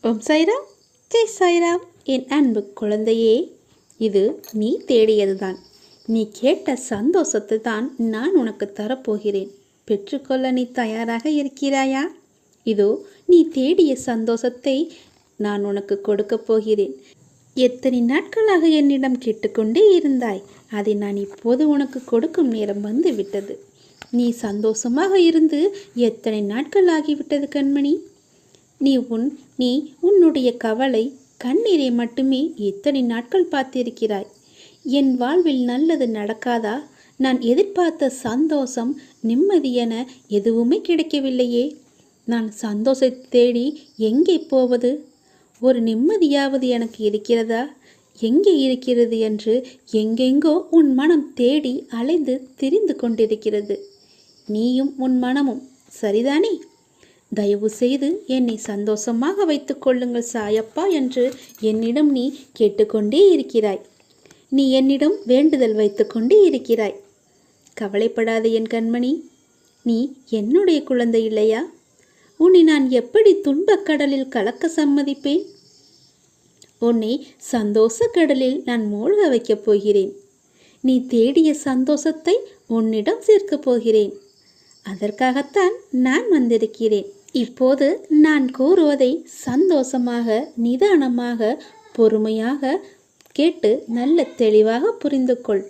ஓம் சாய்ராம், ஜெய் சாய்ராம். என் அன்பு குழந்தையே, இது நீ தேடியதுதான். நீ கேட்ட சந்தோஷத்தை தான் நான் உனக்கு தரப்போகிறேன். பெற்றுக்கொள்ள நீ தயாராக இருக்கிறாயா? இதோ நீ தேடிய சந்தோஷத்தை நான் உனக்கு கொடுக்கப் போகிறேன். எத்தனை நாட்களாக என்னிடம் கேட்டுக்கொண்டே இருந்தாய். அதை நான் இப்போது உனக்கு கொடுக்கும் நேரம் வந்து விட்டது. நீ சந்தோஷமாக இருந்து எத்தனை நாட்கள் ஆகிவிட்டது கண்மணி? நீ உன்னுடைய கவலை கண்ணீரை மட்டுமே எத்தனை நாட்கள் பார்த்திருக்கிறாய். என் வாழ்வில் நல்லது நடக்காதா? நான் எதிர்பார்த்த சந்தோஷம், நிம்மதி என எதுவுமே கிடைக்கவில்லையே. நான் சந்தோஷத்தை தேடி எங்கே போவது? ஒரு நிம்மதியாவது எனக்கு இருக்கிறதா? எங்கே இருக்கிறது என்று எங்கெங்கோ உன் மனம் தேடி அலைந்து திரிந்து கொண்டிருக்கிறது. நீயும் உன் மனமும், சரிதானே? தயவு செய்து என்னை சந்தோஷமாக வைத்து கொள்ளுங்கள் சாயப்பா என்று என்னிடம் நீ கேட்டுக்கொண்டே இருக்கிறாய். நீ என்னிடம் வேண்டுதல் வைத்து கொண்டே இருக்கிறாய். கவலைப்படாத என் கண்மணி, நீ என்னுடைய குழந்தை இல்லையா? உன்னை நான் எப்படி துன்பக் கடலில் கலக்க சம்மதிப்பேன்? உன்னை சந்தோஷ கடலில் நான் மூழ்க வைக்கப் போகிறேன். நீ தேடிய சந்தோஷத்தை உன்னிடம் சேர்க்கப் போகிறேன். அதற்காகத்தான் நான் வந்திருக்கிறேன். இப்போது நான் கூறுவதை சந்தோஷமாக, நிதானமாக, பொறுமையாக கேட்டு நல்ல தெளிவாக புரிந்து கொள்.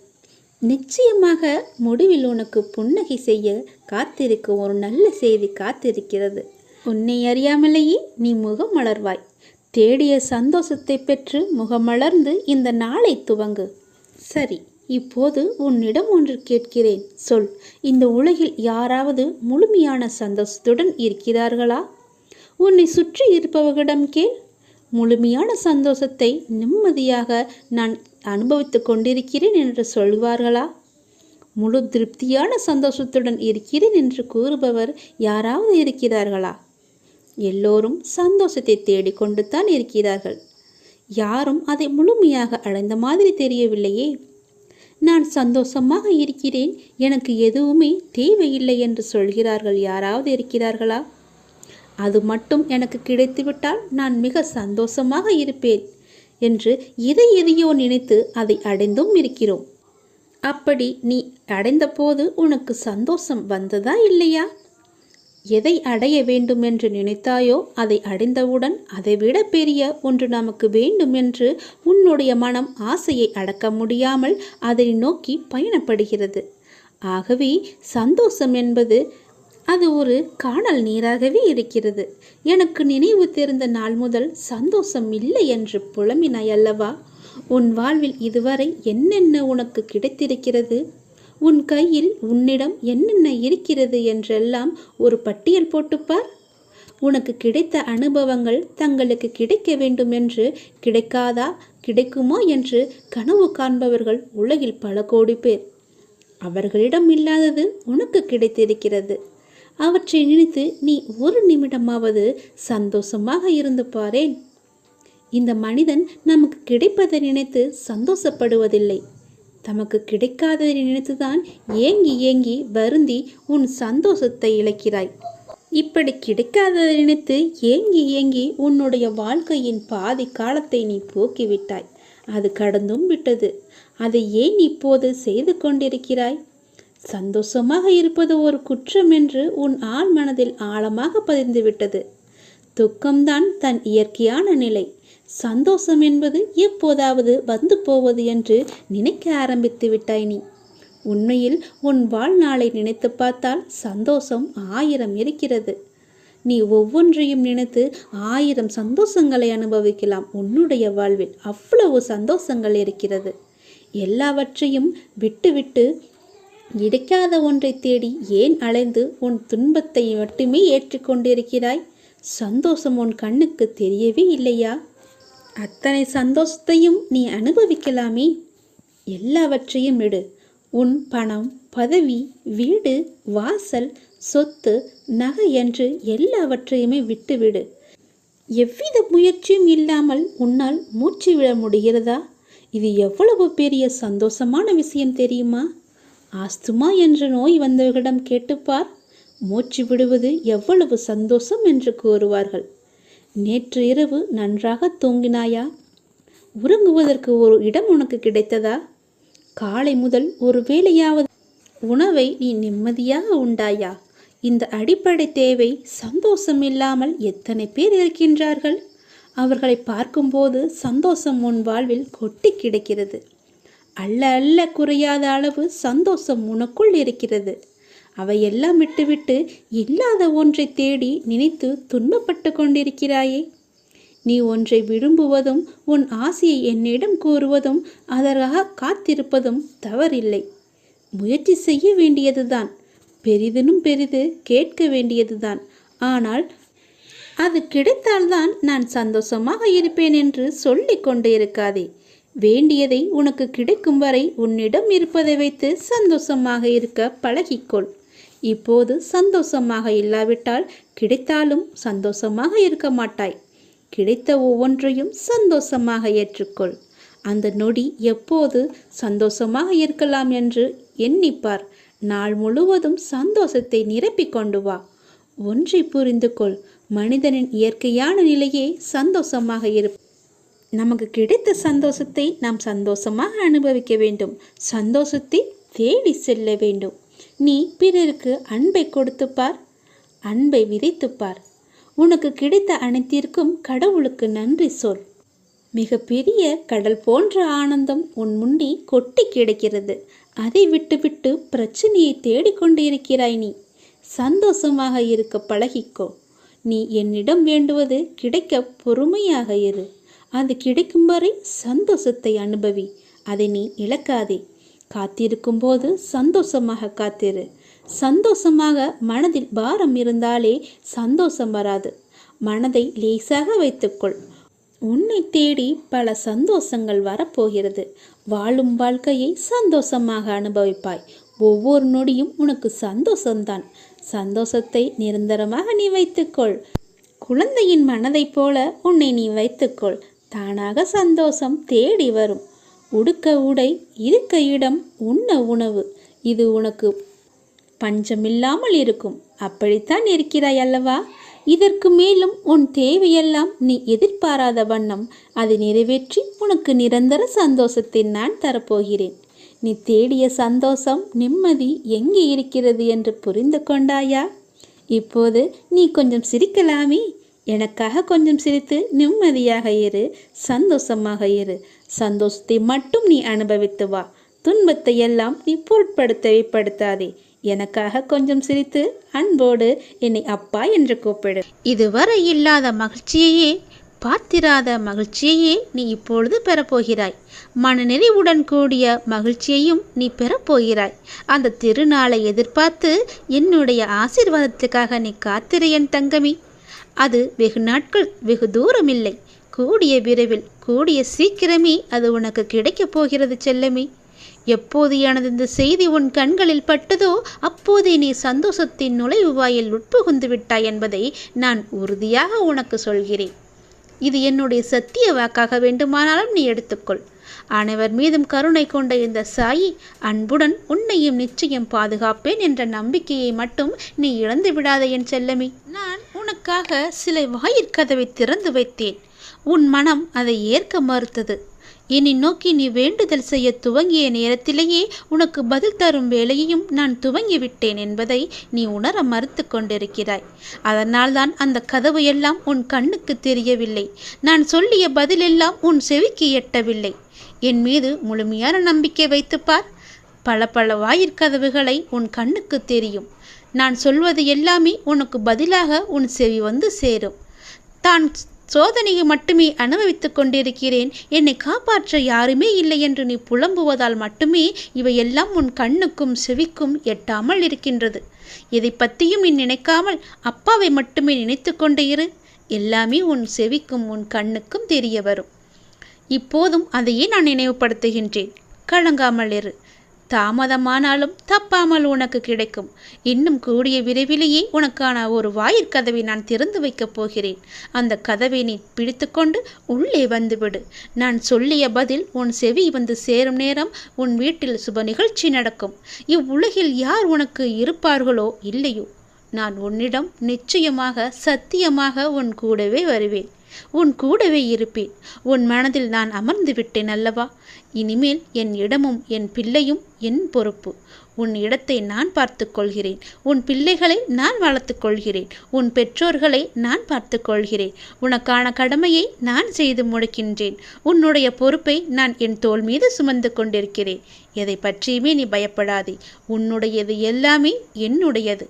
நிச்சயமாக முடிவில் உனக்கு புன்னகை செய்ய காத்திருக்கும் ஒரு நல்ல செய்தி காத்திருக்கிறது. உன்னை அறியாமலேயே நீ முகம் மலர்வாய். தேடிய சந்தோஷத்தை பெற்று முகமலர்ந்து இந்த நாளை துவங்கு. சரி, இப்போது உன்னிடம் ஒன்று கேட்கிறேன், சொல். இந்த உலகில் யாராவது முழுமையான சந்தோஷத்துடன் இருக்கிறார்களா? உன்னை சுற்றி இருப்பவர்களிடம் கேள். முழுமையான சந்தோஷத்தை நிம்மதியாக நான் அனுபவித்து கொண்டிருக்கிறேன் என்று சொல்வார்களா? முழு திருப்தியான சந்தோஷத்துடன் இருக்கிறேன் என்று கூறுபவர் யாராவது இருக்கிறார்களா? எல்லோரும் சந்தோஷத்தை தேடிக்கொண்டு தான் இருக்கிறார்கள். யாரும் அதை முழுமையாக அடைந்த மாதிரி தெரியவில்லையே. நான் சந்தோஷமாக இருக்கிறேன், எனக்கு எதுவுமே தேவையில்லை என்று சொல்கிறார்கள் யாராவது இருக்கிறார்களா? அது மட்டும் எனக்கு கிடைத்துவிட்டால் நான் மிக சந்தோஷமாக இருப்பேன் என்று எதையோ நினைத்து அதை அடைந்தும் இருக்கிறோம். அப்படி நீ அடைந்த போது உனக்கு சந்தோஷம் வந்ததா இல்லையா? எதை அடைய வேண்டும் என்று நினைத்தாயோ அதை அடைந்தவுடன் அதைவிட பெரிய ஒன்று நமக்கு வேண்டும் என்று உன்னுடைய மனம் ஆசையை அடக்க முடியாமல் அதை நோக்கி பயணப்படுகிறது. ஆகவே சந்தோஷம் என்பது அது ஒரு காணல் நீராகவே இருக்கிறது. எனக்கு நினைவு தெரிந்த நாள் முதல் சந்தோஷம் இல்லை என்று புலம்பினாய் அல்லவா? உன் வாழ்வில் இதுவரை என்னென்ன உனக்கு கிடைத்திருக்கிறது? உன் கையில் உன்னிடம் என்னென்ன இருக்கிறது என்றெல்லாம் ஒரு பட்டியல் போட்டுப்பார். உனக்கு கிடைத்த அனுபவங்கள் தங்களுக்கு கிடைக்க வேண்டும் என்று கிடைக்காதா, கிடைக்குமோ என்று கனவு காண்பவர்கள் உலகில் பல கோடி பேர். அவர்களிடம் இல்லாதது உனக்கு கிடைத்திருக்கிறது. அவற்றை நினைத்து நீ ஒரு நிமிடமாவது சந்தோஷமாக இருந்து பாரேன். இந்த மனிதன் நமக்கு கிடைப்பதை நினைத்து சந்தோஷப்படுவதில்லை. தமக்கு கிடைக்காததை நினைத்துதான் ஏங்கி ஏங்கி வருந்தி உன் சந்தோஷத்தை இழக்கிறாய். இப்படி கிடைக்காததை நினைத்து ஏங்கி ஏங்கி உன்னுடைய வாழ்க்கையின் பாதி காலத்தை நீ போக்கிவிட்டாய். அது கடந்தும் விட்டது. அதை ஏன் இப்போது செய்து கொண்டிருக்கிறாய்? சந்தோஷமாக இருப்பது ஒரு குற்றம் என்று உன் ஆழ் மனதில் ஆழமாக பதிந்துவிட்டது. துக்கம்தான் தன் இயற்கையான நிலை. சந்தோஷம் என்பது எப்போதாவது வந்து போவது என்று நினைக்க ஆரம்பித்து விட்டாய் நீ. உண்மையில் உன் வாழ்நாளை நினைத்து பார்த்தால் சந்தோஷம் 1000 இருக்கிறது. நீ ஒவ்வொன்றையும் நினைத்து 1000 சந்தோஷங்களை அனுபவிக்கலாம். உன்னுடைய வாழ்வில் அவ்வளவு சந்தோஷங்கள் இருக்கிறது. எல்லாவற்றையும் விட்டுவிட்டு கிடைக்காத ஒன்றை தேடி ஏன் அலைந்து உன் துன்பத்தை மட்டுமே ஏற்றிக்கொண்டிருக்கிறாய்? சந்தோஷம் உன் கண்ணுக்கு தெரியவே இல்லையா? அத்தனை சந்தோஷத்தையும் நீ அனுபவிக்கலாமே. எல்லாவற்றையும் விடு. உன் பணம், பதவி, வீடு, வாசல், சொத்து, நகை என்று எல்லாவற்றையுமே விட்டுவிடு. எவ்வித முயற்சியும் இல்லாமல் உன்னால் மூச்சு விட முடிகிறதா? இது எவ்வளவு பெரிய சந்தோஷமான விஷயம் தெரியுமா? ஆஸ்துமா என்ற நோய் வந்தவர்களிடம் கேட்டுப்பார். மூச்சு விடுவது எவ்வளவு சந்தோஷம் என்று கூறுவார்கள். நேற்று இரவு நன்றாக தூங்கினாயா? உறங்குவதற்கு ஒரு இடம் உனக்கு கிடைத்ததா? காலை முதல் ஒரு வேளையாவது உணவை நீ நிம்மதியாக உண்டாயா? இந்த அடிப்படை தேவை சந்தோஷம் இல்லாமல் எத்தனை பேர் இருக்கின்றார்கள்? அவர்களை பார்க்கும்போது சந்தோஷம் உன் வாழ்வில் கொட்டி கிடக்கிறது. அல்ல அல்ல குறையாத அளவு சந்தோஷம் உனக்குள் இருக்கிறது. அவையெல்லாம் விட்டுவிட்டு இல்லாத ஒன்றை தேடி நினைத்து துன்பப்பட்டு கொண்டிருக்கிறாயே. நீ ஒன்றை விரும்புவதும் உன் ஆசையை என்னிடம் கூறுவதும் அதற்காக காத்திருப்பதும் தவறில்லை. முயற்சி செய்ய வேண்டியதுதான். பெரிதினும் பெரிது கேட்க வேண்டியதுதான். ஆனால் அது கிடைத்தால்தான் நான் சந்தோஷமாக இருப்பேன் என்று சொல்லிக் கொண்டு இருக்காதே. வேண்டியதை உனக்கு கிடைக்கும் வரை உன்னிடம் இருப்பதை வைத்து சந்தோஷமாக இருக்க பழகிக்கொள். இப்போது சந்தோஷமாக இல்லாவிட்டால் கிடைத்தாலும் சந்தோஷமாக இருக்க மாட்டாய். கிடைத்த ஒவ்வொன்றையும் சந்தோஷமாக ஏற்றுக்கொள். அந்த நொடி எப்போது சந்தோஷமாக இருக்கலாம் என்று எண்ணிப்பார். நாள் முழுவதும் சந்தோஷத்தை நிரப்பிக் கொண்டு வா. ஒன்றை புரிந்து கொள், மனிதனின் இயற்கையான நிலையே சந்தோஷமாக இருப்ப. நமக்கு கிடைத்த சந்தோஷத்தை நாம் சந்தோஷமாக அனுபவிக்க வேண்டும். சந்தோஷத்தை தேடி செல்ல வேண்டும். நீ பிறருக்கு அன்பை கொடுத்துப்பார், அன்பை விதைத்துப்பார். உனக்கு கிடைத்த அனைத்திற்கும் கடவுளுக்கு நன்றி சொல். மிக பெரிய கடல் போன்ற ஆனந்தம் உன் முண்டி கொட்டி கிடக்கிறது. அதை விட்டுவிட்டு பிரச்சனையை தேடிக்கொண்டு இருக்கிறாய். நீ சந்தோஷமாக இருக்க பழகிக்கோ. நீ என்னிடம் வேண்டுவது கிடைக்க பொறுமையாக இரு. அது கிடைக்கும் வரை சந்தோஷத்தை அனுபவி. அதை நீ இழக்காதே. காத்திருக்கும் போது சந்தோஷமாக காத்திரு. சந்தோஷமாக மனதில் பாரம் இருந்தாலே சந்தோஷம் வராது. மனதை லேசாக வைத்துக்கொள். உன்னை தேடி பல சந்தோஷங்கள் வரப்போகிறது. வாழும் வாழ்க்கையை சந்தோஷமாக அனுபவிப்பாய். ஒவ்வொரு நொடியும் உனக்கு சந்தோஷம்தான். சந்தோஷத்தை நிரந்தரமாக நீ வைத்துக்கொள். குழந்தையின் மனதைப் போல உன்னை நீ வைத்துக்கொள். தானாக சந்தோஷம் தேடி வரும். உடுக்க உடை, இருக்க இடம், உண்ண உணவு, இது உனக்கு பஞ்சமில்லாமல் இருக்கும். அப்படித்தான் இருக்கிறாய் அல்லவா? இதற்கு மேலும் உன் தேவையெல்லாம் நீ எதிர்பாராத வண்ணம் அதை நிறைவேற்றி உனக்கு நிரந்தர சந்தோஷத்தை நான் தரப்போகிறேன். நீ தேடிய சந்தோஷம், நிம்மதி எங்கே இருக்கிறது என்று புரிந்து கொண்டாயா? இப்போது நீ கொஞ்சம் சிரிக்கலாமே. எனக்காக கொஞ்சம் சிரித்து நிம்மதியாக இரு, சந்தோஷமாக இரு. சந்தோஷத்தை மட்டும் நீ அனுபவித்து வா. துன்பத்தை எல்லாம் நீ பொருட்படுத்தாதே. எனக்காக கொஞ்சம் சிரித்து அன்போடு என்னை அப்பா என்று கூப்பிடு. இதுவரை இல்லாத மகிழ்ச்சியையே, பார்த்திராத மகிழ்ச்சியையே நீ இப்பொழுது பெறப்போகிறாய். மனநிறைவுடன் கூடிய மகிழ்ச்சியையும் நீ பெறப்போகிறாய். அந்த திருநாளை எதிர்பார்த்து என்னுடைய ஆசீர்வாதத்துக்காக நீ காத்திரு என் தங்கமி. அது வெகு நாட்கள், வெகு தூரமில்லை. கூடிய விரைவில், கூடிய சீக்கிரமே அது உனக்கு கிடைக்கப் போகிறது செல்லமி. எப்போது எனது இந்த செய்தி உன் கண்களில் பட்டதோ அப்போதே நீ சந்தோஷத்தின் நுழைவு வாயில் உட்புகுந்து விட்டாய் என்பதை நான் உறுதியாக உனக்கு சொல்கிறேன். இது என்னுடைய சத்திய வாக்காக வேண்டுமானாலும் நீ எடுத்துக்கொள். அனைவர் மீதும் கருணை கொண்ட இந்த சாயி அன்புடன் உன்னையும் நிச்சயம் பாதுகாப்பேன் என்ற நம்பிக்கையை மட்டும் நீ இழந்து விடாத என் செல்லமி. நான் உனக்காக சில வாயிற்கதவை திறந்து வைத்தேன். உன் மனம் அதை ஏற்க மறுத்தது. என்னை நோக்கி நீ வேண்டுதல் செய்ய துவங்கிய நேரத்திலேயே உனக்கு பதில் தரும் வேலையையும் நான் துவங்கிவிட்டேன் என்பதை நீ உணர மறுத்து கொண்டிருக்கிறாய். அதனால்தான் அந்த கதவு எல்லாம் உன் கண்ணுக்கு தெரியவில்லை. நான் சொல்லிய பதிலெல்லாம் உன் செவிக்கு எட்டவில்லை. என் மீது முழுமையான நம்பிக்கை வைத்துப்பார். பல பல வாயிற்கதவுகளை உன் கண்ணுக்கு தெரியும். நான் சொல்வது எல்லாமே உனக்கு பதிலாக உன் செவி வந்து சேரும். தான் சோதனையை மட்டுமே அனுபவித்து கொண்டிருக்கிறேன், என்னை காப்பாற்ற யாருமே இல்லை என்று நீ புலம்புவதால் மட்டுமே இவையெல்லாம் உன் கண்ணுக்கும் செவிக்கும் எட்டாமல் இருக்கின்றது. இதை பற்றியும் நீ நினைக்காமல் அப்பாவை மட்டுமே நினைத்து கொண்டு இரு. எல்லாமே உன் செவிக்கும் உன் கண்ணுக்கும் தெரிய வரும். இப்போதும் அதையே நான் நினைவுபடுத்துகின்றேன். கலங்காமல் இரு. தாமதமானாலும் தப்பாமல் உனக்கு கிடைக்கும். இன்னும் கூடிய விரைவிலேயே உனக்கான ஒரு வாயிற்கதவை நான் திறந்து வைக்கப் போகிறேன். அந்த கதவை நீ பிடித்துக்கொண்டு உள்ளே வந்துவிடு. நான் சொல்லிய பதில் உன் செவி வந்து சேரும் நேரம் உன் வீட்டில் சுப நிகழ்ச்சி நடக்கும். இவ்வுலகில் யார் உனக்கு இருப்பார்களோ இல்லையோ, நான் உன்னிடம் நிச்சயமாக சத்தியமாக உன் கூடவே வருவேன், உன் கூடவே இருப்பேன். உன் மனதில் நான் அமர்ந்து விட்டேன் அல்லவா? இனிமேல் என் இடமும் என் பிள்ளையும் என் பொறுப்பு. உன் இடத்தை நான் பார்த்து கொள்கிறேன், உன் பிள்ளைகளை நான் வளர்த்து கொள்கிறேன், உன் பெற்றோர்களை நான் பார்த்து கொள்கிறேன். உனக்கான கடமையை நான் செய்து முடிக்கின்றேன். உன்னுடைய பொறுப்பை நான் என் தோள் மீது சுமந்து கொண்டிருக்கிறேன். எதை பற்றியுமே நீ பயப்படாதே. உன்னுடையது எல்லாமே என்னுடையது.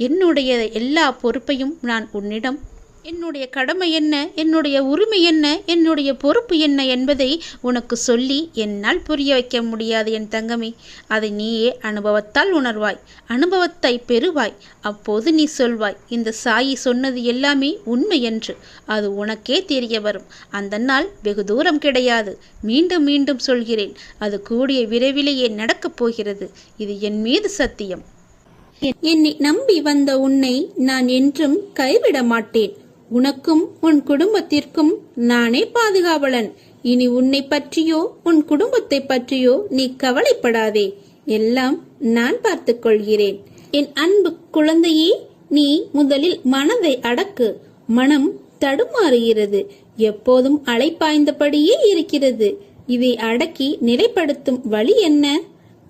என்னுடைய எல்லா பொறுப்பையும் நான் உன்னிடம், என்னுடைய கடமை என்ன, என்னுடைய உரிமை என்ன, என்னுடைய பொறுப்பு என்ன என்பதை உனக்கு சொல்லி என்னால் புரிய வைக்க முடியாது என் தங்கமே. அதை நீயே அனுபவத்தால் உணர்வாய், அனுபவத்தை பெறுவாய். அப்போது நீ சொல்வாய், இந்த சாயி சொன்னது எல்லாமே உண்மை என்று. அது உனக்கே தெரிய வரும். அந்த நாள் வெகு தூரம் கிடையாது. மீண்டும் மீண்டும் சொல்கிறேன், அது கூடிய விரைவிலேயே நடக்கப் போகிறது. இது என் மீது சத்தியம். என்னை நம்பி வந்த உன்னை நான் என்றும் கைவிட மாட்டேன். உனக்கும் உன் குடும்பத்திற்கும் நானே பாதுகாவலன். இனி உன்னை பற்றியோ உன் குடும்பத்தை பற்றியோ நீ கவலைப்படாதே. எல்லாம் நான் பார்த்துக் கொள்கிறேன். என் அன்பு குழந்தையே, நீ முதலில் மனதை அடக்கு. மனம் தடுமாறுகிறது, எப்போதும் அலைப்பாய்ந்தபடியே இருக்கிறது. இதை அடக்கி நிலைப்படுத்தும் வழி என்ன?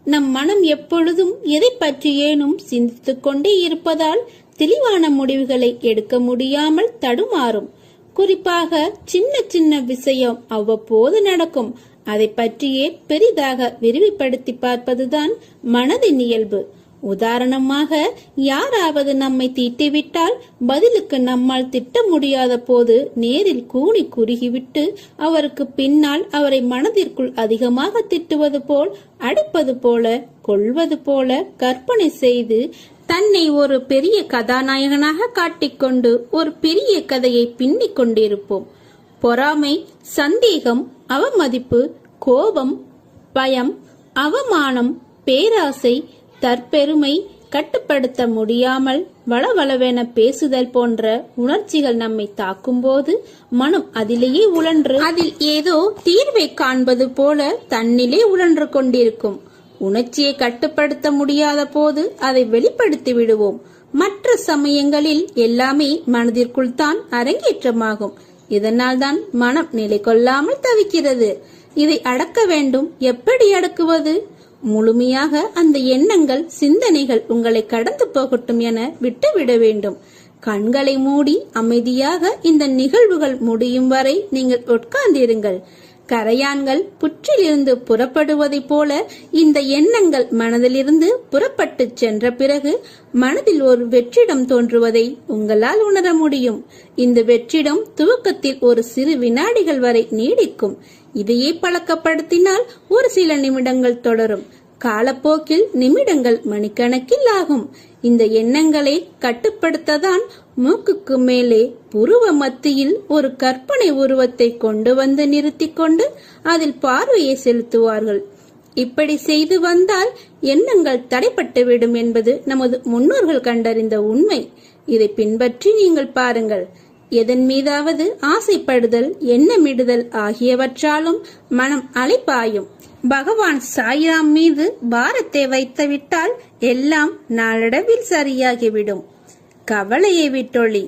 நம் மனம் எப்பொழுதும் எதை பற்றியேனும் சிந்தித்துக் கொண்டே இருப்பதால் தெளிவான முடிவுகளை எடுக்க முடியாமல் தடுமாறும். குறிப்பாக சின்ன சின்ன விஷயம் அவ்வப்போது நடக்கும். அதை பற்றியே பெரிதாக விரிவுபடுத்தி பார்ப்பதுதான் மனதின் இயல்பு. உதாரணமாக, யாராவது நம்மை திட்டிவிட்டால் பதிலுக்கு நம்மால் திட்ட முடியாத போது நேரில் கூனி குறுகிவிட்டு அவருக்கு பின்னால் அவரை மனதிற்குள் அதிகமாக திட்டுவது போல், அடிப்பது போல, கொள்வது போல கற்பனை செய்து தன்னை ஒரு பெரிய கதாநாயகனாக காட்டிக்கொண்டு ஒரு பெரிய கதையை பின்னிக் கொண்டிருப்போம். பொறாமை, சந்தேகம், அவமதிப்பு, கோபம், பயம், அவமானம், பேராசை, தற்பெருமை, கட்டுப்படுத்த முடியாமல் வளவளவென பேசுதல் போன்ற உணர்ச்சிகள் நம்மை தாக்கும் போது மனம் அதிலேயே உழன்று அதில் ஏதோ தீர்வை காண்பது போல தன்னிலே உழன்று கொண்டிருக்கும். உணர்ச்சியை கட்டுப்படுத்த முடியாத போது அதை வெளிப்படுத்தி விடுவோம். மற்ற சமயங்களில் எல்லாமே மனதிற்குள் தான் அரங்கேற்றமாகும். இதனால் தான் மனம் நிலை கொள்ளாமல் தவிக்கிறது. இதை அடக்க வேண்டும். எப்படி அடக்குவது? முழுமையாக அந்த எண்ணங்கள், சிந்தனைகள் உங்களை கடந்து போகட்டும் என விட்டுவிட வேண்டும். கண்களை மூடி அமைதியாக இந்த நிகழ்வுகள் முடியும் வரை நீங்கள் உட்கார்ந்திருங்கள். கரையான்கள் புற்றிலிருந்து புறப்படுவதை போல இந்த எண்ணங்கள் மனதிலிருந்து புறப்பட்டு சென்ற பிறகு மனதில் ஒரு வெற்றிடம் தோன்றுவதை உங்களால் உணர முடியும். இந்த வெற்றிடம் துவக்கத்தில் ஒரு சிறு வினாடிகள் வரை நீடிக்கும். இதையே பழக்கப்படுத்தினால் ஒரு சில நிமிடங்கள் தொடரும். காலப்போக்கில் நிமிடங்கள் மணிக்கணக்கில் ஆகும். இந்த எண்ணங்களை கட்டுப்படுத்ததான் மூக்குக்கு மேலே புருவ மத்தியில் ஒரு கற்பனை உருவத்தை கொண்டு வந்து நிறுத்தி கொண்டு அதில் பார்வையை செலுத்துவார்கள். இப்படி செய்து வந்தால் எண்ணங்கள் தடைப்பட்டுவிடும் என்பது நமது முன்னோர்கள் கண்டறிந்த உண்மை. இதை பின்பற்றி நீங்கள் பாருங்கள். எதன் மீதாவது ஆசைப்படுதல், எண்ணமிடுதல் ஆகியவற்றாலும் மனம் அலைப்பாயும். பகவான் சாய்ராம் மீது பாரத்தை வைத்துவிட்டால் எல்லாம் நாளடைவில் சரியாகிவிடும். கவலையை விட்டொழி,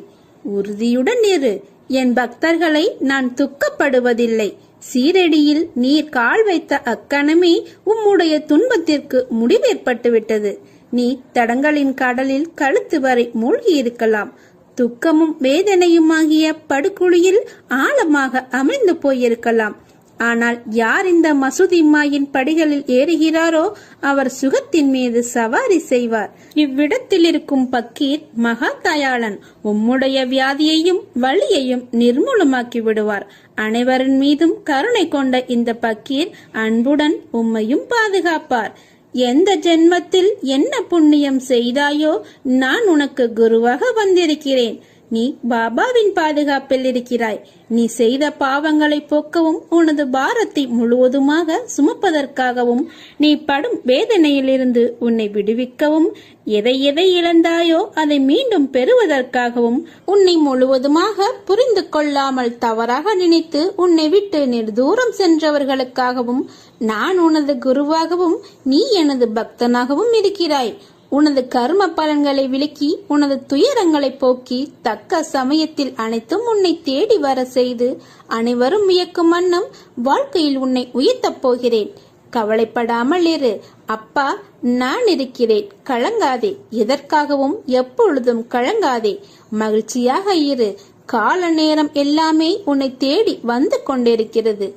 உறுதியுடன் இரு. என் பக்தர்களை நான் துக்கப்படுவதில்லை. சீரடியில் நீர் கால் வைத்த அக்கணமே உம்முடைய துன்பத்திற்கு முடிவேற்பட்டுவிட்டது. நீ தடங்களின் கடலில் கழுத்து வரை மூழ்கி இருக்கலாம். துக்கமும் வேதனையுமாகிய படுகுழியில் ஆழமாக அமிழ்ந்து போயிருக்கலாம். ஆனால் யார் இந்த மசூதி மாயின் படிகளில் ஏறுகிறாரோ அவர் சுகத்தின் மீது சவாரி செய்வார். இவ்விடத்தில் இருக்கும் பக்கீர் மகா தயாளன். உம்முடைய வியாதியையும் வலியையும் நிர்மூலமாக்கி விடுவார். அனைவரின் மீதும் கருணை கொண்ட இந்த பக்கீர் அன்புடன் உம்மையும் பாதுகாப்பார். எந்த ஜென்மத்தில் என்ன புண்ணியம் செய்தாயோ நான் உனக்கு குருவாக வந்திருக்கிறேன். நீ பாபாவின் பாதுகாப்பில் இருக்கிறாய். நீ செய்த பாவங்களை போக்கவும் உனது பாரத்தை முழுவதுமாக சுமப்பதற்காகவும் நீ படும் வேதனையிலிருந்து உன்னை விடுவிக்கவும் எதை எதை இழந்தாயோ அதை மீண்டும் பெறுவதற்காகவும் உன்னை முழுவதுமாக புரிந்து கொள்ளாமல் தவறாக நினைத்து உன்னை விட்டு நெடுதூரம் சென்றவர்களுக்காகவும் நான் உனது குருவாகவும் நீ எனது பக்தனாகவும் இருக்கிறாய். உனது கர்ம பலன்களை விலக்கி உனது துயரங்களை போக்கி தக்க சமயத்தில் அனைத்தும் உன்னை தேடி வர செய்து அனைவரும் வியக்கும் வண்ணம் வாழ்க்கையில் உன்னை உயர்த்தப் போகிறேன். கவலைப்படாமல் இரு. அப்பா, நான் இருக்கிறேன். கலங்காதே. எதற்காகவும் எப்பொழுதும் கலங்காதே. மகிழ்ச்சியாக இரு. கால நேரம் எல்லாமே உன்னை தேடி வந்து கொண்டிருக்கிறது.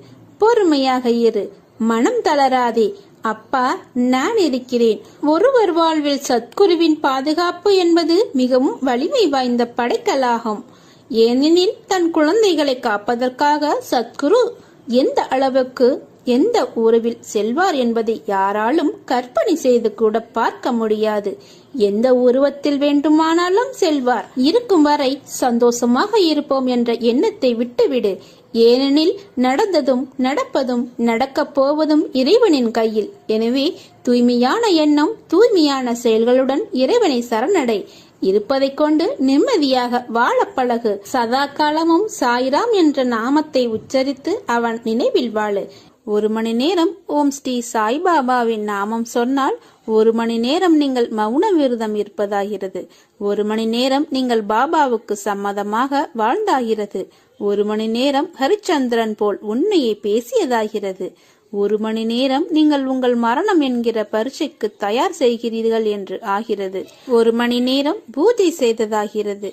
பொறுமையாக இரு. மனம் தளராதே. அப்பா, நான் இருக்கிறேன். ஒருவர் வாழ்வில் சத்குருவின் பாதுகாப்பு என்பது மிகவும் வலிமை வாய்ந்த படைக்கலாகும். ஏனெனில் தன் குழந்தைகளை காப்பதற்காக சத்குரு எந்த அளவுக்கு எந்த உறவில் செல்வார் என்பதை யாராலும் கற்பனை செய்து கூட பார்க்க முடியாது. எந்த உருவத்தில் வேண்டுமானாலும் செல்வார். இருக்கும் வரை சந்தோஷமாக இருப்போம் என்ற எண்ணத்தை விட்டுவிடு. ஏனெனில் நடந்ததும் நடப்பதும் நடக்கப் போவதும் இறைவனின் கையில். எனவே தூய்மையான எண்ணம், தூய்மையான செயல்களுடன் இறைவனை சரணடை. இருப்பதை கொண்டு நிம்மதியாக வாழ பழகு. சதா காலமும் சாய்ராம் என்ற நாமத்தை உச்சரித்து அவன் நினைவில் வாழு. 1 மணி நேரம் ஓம் ஸ்ரீ சாய்பாபாவின் நாமம் சொன்னால் 1 மணி நேரம் நீங்கள் மௌன விரதம் இருப்பதாகிறது. 1 மணி நேரம் நீங்கள் பாபாவுக்கு சம்மதமாக வாழ்ந்தாகிறது. 1 மணி நேரம் ஹரிச்சந்திரன் போல் உண்மையை பேசியதாகிறது. 1 மணி நேரம் நீங்கள் உங்கள் மரணம் என்கிற பரீட்சைக்கு தயார் செய்கிறீர்கள் என்று ஆகிறது. 1 மணி நேரம் பூஜை செய்ததாகிறது.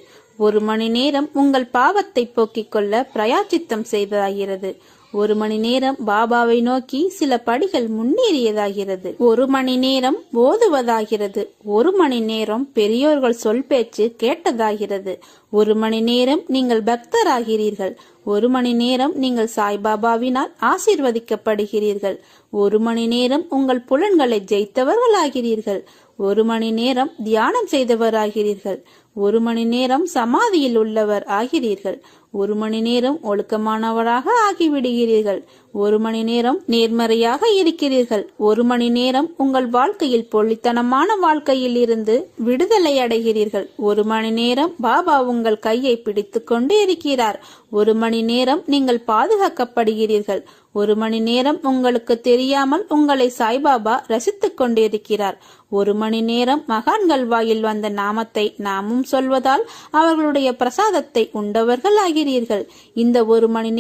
1 மணி நேரம் உங்கள் பாவத்தை போக்கிக் கொள்ள பிரயாச்சித்தம் செய்ததாகிறது. 1 மணி நேரம் பாபாவை நோக்கி சில படிகள் முன்னேறியதாகிறது. 1 மணி நேரம் ஓதுவதாகிறது. 1 மணி நேரம் பெரியோர்கள் சொல் பேச்சு கேட்டதாகிறது. 1 மணி நேரம் நீங்கள் பக்தராகிறீர்கள். 1 மணி நேரம் நீங்கள் சாய்பாபாவினால் ஆசீர்வதிக்கப்படுகிறீர்கள். 1 மணி நேரம் உங்கள் புலன்களை ஜெயித்தவர்களாகிறீர்கள். 1 மணி நேரம் தியானம் செய்தவராகிறீர்கள். 1 மணி நேரம் சமாதியில் உள்ளவர் ஆகிறீர்கள். 1 மணி நேரம் ஒழுக்கமானவராக ஆகிவிடுகிறீர்கள். 1 மணி நேரம் நேர்மறையாக இருக்கிறீர்கள். 1 மணி நேரம் உங்கள் வாழ்க்கையில் பொள்ளித்தனமான வாழ்க்கையில் இருந்து விடுதலை அடைகிறீர்கள். 1 மணி நேரம் பாபா உங்கள் கையை பிடித்து கொண்டு இருக்கிறார். 1 மணி நேரம் நீங்கள் பாதுகாக்கப்படுகிறீர்கள். 1 மணி நேரம் உங்களுக்கு தெரியாமல் உங்களை சாய்பாபா ரசித்துக் கொண்டிருக்கிறார். 1 மணி நேரம் மகான்கள் வாயில் வந்த நாமத்தை நாமும் சொல்வதால் அவர்களுடைய பிரசாதத்தை உண்டவர்கள் ஆகிறீர்கள். இந்த 1 மணி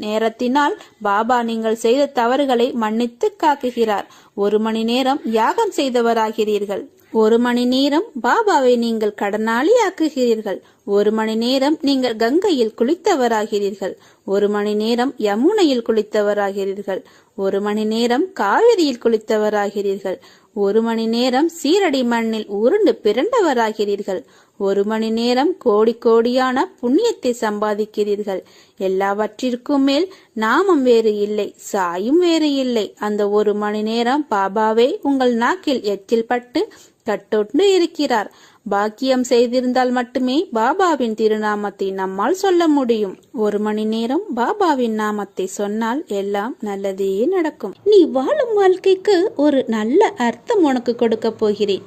நேரத்தினால் பாபா நீங்கள் செய்த தவறுகளை மன்னித்து காக்குகிறார். 1 மணி நேரம் யாகம் செய்தவராகிறீர்கள். 1 மணி நேரம் பாபாவை நீங்கள் கடனாளி ஆக்குகிறீர்கள். 1 மணி நேரம் நீங்கள் கங்கையில் குளித்தவராகிறீர்கள். 1 மணி நேரம் யமுனையில் குளித்தவராகிறீர்கள். 1 மணி நேரம் காவிரியில் குளித்தவராகிறீர்கள். 1 மணி நேரம் சீரடி மண்ணில் உருண்டு பிறண்டவராகிறீர்கள். 1 மணி நேரம் கோடி கோடியான புண்ணியத்தை சம்பாதிக்கிறீர்கள். எல்லாவற்றிற்கும் மேல் நாமம் வேறு இல்லை, சாயும் வேறு இல்லை. அந்த 1 மணி நேரம் பாபாவே உங்கள் நாக்கில் எச்சில் பட்டு கட்டொண்டு இருக்கிறார். பாக்கியம் செய்திருந்தால் மட்டுமே பாபாவின் திருநாமத்தை நம்மால் சொல்ல முடியும். 1 மணி நேரம் பாபாவின் நாமத்தை சொன்னால் எல்லாம் நல்லதே நடக்கும். நீ வாழும் வாழ்க்கைக்கு ஒரு நல்ல அர்த்தம் உனக்கு கொடுக்க போகிறேன்.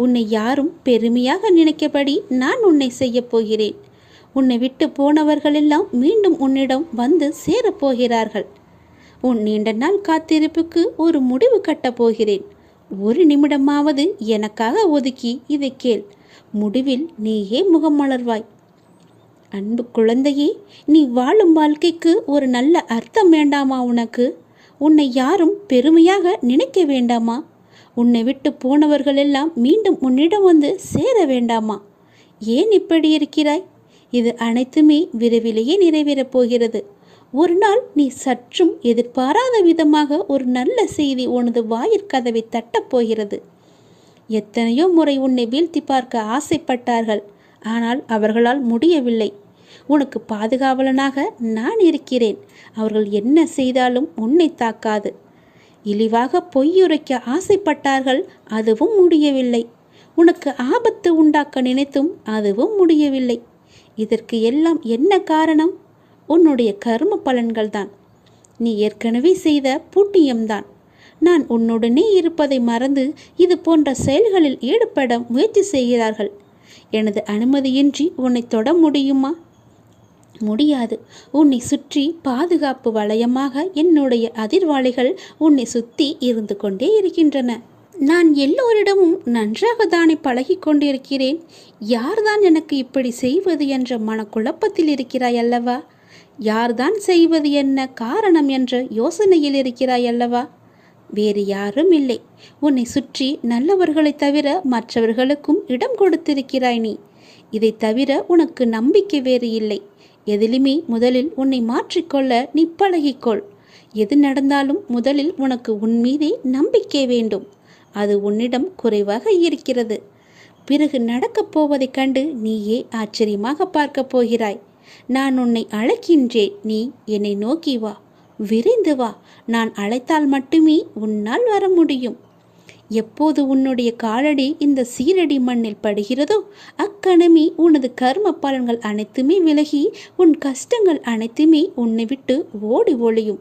உன்னை யாரும் பெருமையாக நினைக்கபடி நான் உன்னை செய்ய போகிறேன். உன்னை விட்டு போனவர்களெல்லாம் மீண்டும் உன்னிடம் வந்து சேரப்போகிறார்கள். உன் நீண்ட நாள் காத்திருப்புக்கு ஒரு முடிவு கட்டப் போகிறேன். 1 நிமிடமாவது எனக்காக ஒதுக்கி இதை கேள். முடிவில் நீயே முகம் மலர்வாய். அன்பு குழந்தையே, நீ வாழும் வாழ்க்கைக்கு ஒரு நல்ல அர்த்தம் வேண்டாமா உனக்கு? உன்னை யாரும் பெருமையாக நினைக்க வேண்டாமா? உன்னை விட்டு போனவர்களெல்லாம் மீண்டும் உன்னிடம் வந்து சேர வேண்டாமா? ஏன் இப்படி இருக்கிறாய்? இது அனைத்துமே விரைவிலேயே நிறைவேறப் போகிறது. ஒரு நாள் நீ சற்றும் எதிர்பாராத விதமாக ஒரு நல்ல செய்தி உனது வாயிற்கதவை தட்டப்போகிறது. எத்தனையோ முறை உன்னை வீழ்த்தி பார்க்க ஆசைப்பட்டார்கள். ஆனால் அவர்களால் முடியவில்லை. உனக்கு பாதுகாவலனாக நான் இருக்கிறேன். அவர்கள் என்ன செய்தாலும் உன்னை தாக்காது. இழிவாக பொய்யுரைக்க ஆசைப்பட்டார்கள். அதுவும் முடியவில்லை. உனக்கு ஆபத்து உண்டாக்க நினைத்தும் அதுவும் முடியவில்லை. இதற்கு எல்லாம் என்ன காரணம்? உன்னுடைய கர்ம பலன்கள்தான். நீ ஏற்கனவே செய்த புண்ணியம்தான். நான் உன்னுடனே இருப்பதை மறந்து இது போன்ற செயல்களில் ஈடுபட முயற்சி செய்கிறார்கள். எனது அனுமதியின்றி உன்னை தொட முடியுமா? முடியாது. உன்னை சுற்றி பாதுகாப்பு வளையமாக என்னுடைய அதிர்வாளிகள் உன்னை சுற்றி இருந்து கொண்டே இருக்கின்றன. நான் எல்லோரிடமும் நன்றாக தானே பழகி கொண்டிருக்கிறேன். யார்தான் எனக்கு இப்படி செய்வது என்ற மனக்குழப்பத்தில் இருக்கிறாய் அல்லவா? யார்தான் செய்வது என்ன காரணம் என்ற யோசனையில் இருக்கிறாய் அல்லவா? வேறு யாரும் இல்லை. உன்னை சுற்றி நல்லவர்களைத் தவிர மற்றவர்களுக்கும் இடம் கொடுத்திருக்கிறாய் நீ. இதை தவிர உனக்கு நம்பிக்கை வேறு இல்லை. எதிலுமே முதலில் உன்னை மாற்றிக்கொள்ள நீ பழகிக்கொள். எது நடந்தாலும் முதலில் உனக்கு உன் மீதே நம்பிக்கை வேண்டும். அது உன்னிடம் குறைவாக இருக்கிறது. பிறகு நடக்கப் போவதைக் கண்டு நீயே ஆச்சரியமாக பார்க்கப் போகிறாய். நான் உன்னை அழைக்கின்றேன், நீ என்னை நோக்கி வா, விரைந்து வா. நான் அழைத்தால் மட்டுமே உன்னால் வர முடியும். எப்போது உன்னுடைய காலடி இந்த சீரடி மண்ணில் படுகிறதோ அக்கணமே உனது கர்ம பலன்கள் அனைத்துமே விலகி உன் கஷ்டங்கள் அனைத்துமே உன்னை விட்டு ஓடி ஒளியும்.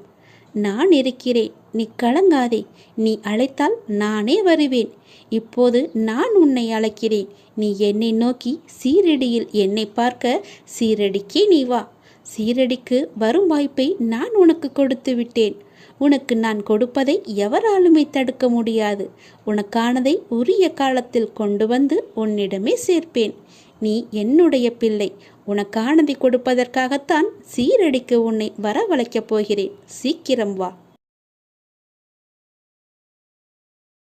நான் இருக்கிறேன், நீ கலங்காதே. நீ அழைத்தால் நானே வருவேன். இப்போது நான் உன்னை அழைக்கிறேன். நீ என்னை நோக்கி சீரடியில் என்னை பார்க்க சீரடிக்கே நீ வா. சீரடிக்கு வரும் வாய்ப்பை நான் உனக்கு கொடுத்து விட்டேன். உனக்கு நான் கொடுப்பதை எவராலுமே தடுக்க முடியாது. உனக்கானதை உரிய காலத்தில் கொண்டு வந்து உன்னிடமே சேர்ப்பேன். நீ என்னுடைய பிள்ளை. உனக்கானதை கொடுப்பதற்காகத்தான் சீரடிக்கு உன்னை வரவழைக்கப் போகிறேன். சீக்கிரம் வா.